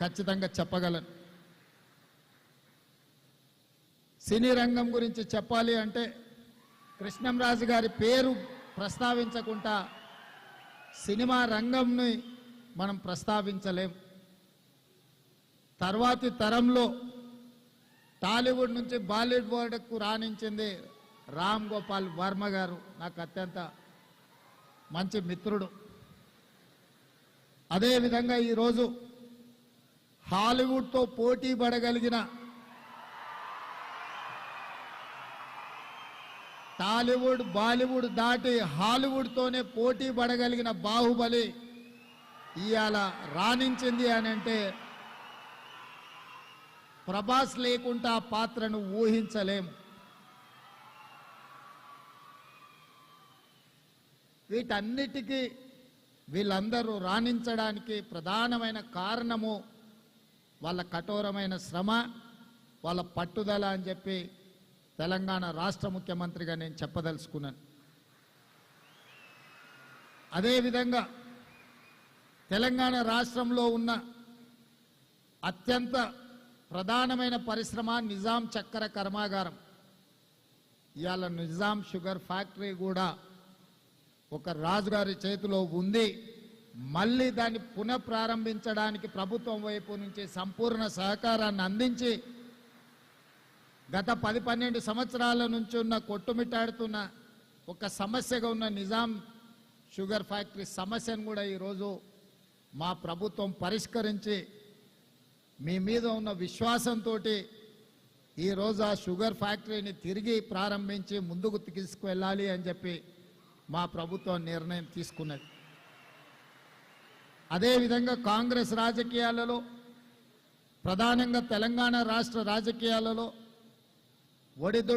ఖచ్చితంగా చెప్పగలను. సినీ రంగం గురించి చెప్పాలి అంటే కృష్ణంరాజు గారి పేరు ప్రస్తావించకుండా సినిమా రంగంని మనం ప్రస్తావించలేం. తర్వాతి తరంలో టాలీవుడ్ నుంచి బాలీవుడ్కు రాణించింది రామ్ గోపాల్ వర్మ గారు. నాకు అత్యంత మంచి మిత్రుడు. అదేవిధంగా ఈరోజు హాలీవుడ్తో పోటీ పడగలిగిన, టాలీవుడ్ బాలీవుడ్ దాటి హాలీవుడ్తోనే పోటీ పడగలిగిన బాహుబలి ఇవాళ రాణించింది అని అంటే ప్రభాస్ లేకుండా ఆ పాత్రను ఊహించలేము. వీటన్నిటికీ వీళ్ళందరూ రాణించడానికి ప్రధానమైన కారణము వాళ్ళ కఠోరమైన శ్రమ, వాళ్ళ పట్టుదల అని చెప్పి తెలంగాణ రాష్ట్ర ముఖ్యమంత్రిగా నేను చెప్పదలుచుకున్నాను. అదేవిధంగా తెలంగాణ రాష్ట్రంలో ఉన్న అత్యంత ప్రధానమైన పరిశ్రమ నిజాం చక్కెర కర్మాగారం. ఇవాళ నిజాం షుగర్ ఫ్యాక్టరీ కూడా ఒక రాజుగారి చేతిలో ఉంది. మళ్ళీ దాన్ని పునఃప్రారంభించడానికి ప్రభుత్వం వైపు నుంచి సంపూర్ణ సహకారాన్ని అందించి గత 10-12 సంవత్సరాల నుంచి ఉన్న కొట్టుమిట్టాడుతున్న ఒక సమస్యగా ఉన్న నిజాం షుగర్ ఫ్యాక్టరీ సమస్యను కూడా ఈరోజు మా ప్రభుత్వం పరిష్కరించి మీ మీద ఉన్న విశ్వాసంతో ఈరోజు ఆ షుగర్ ఫ్యాక్టరీని తిరిగి ప్రారంభించి ముందుకు తీసుకువెళ్ళాలి అని చెప్పి మా ప్రభుత్వం నిర్ణయం తీసుకున్నది. అదేవిధంగా కాంగ్రెస్ రాజకీయాలలో, ప్రధానంగా తెలంగాణ రాష్ట్ర రాజకీయాలలో ఒడిదుడు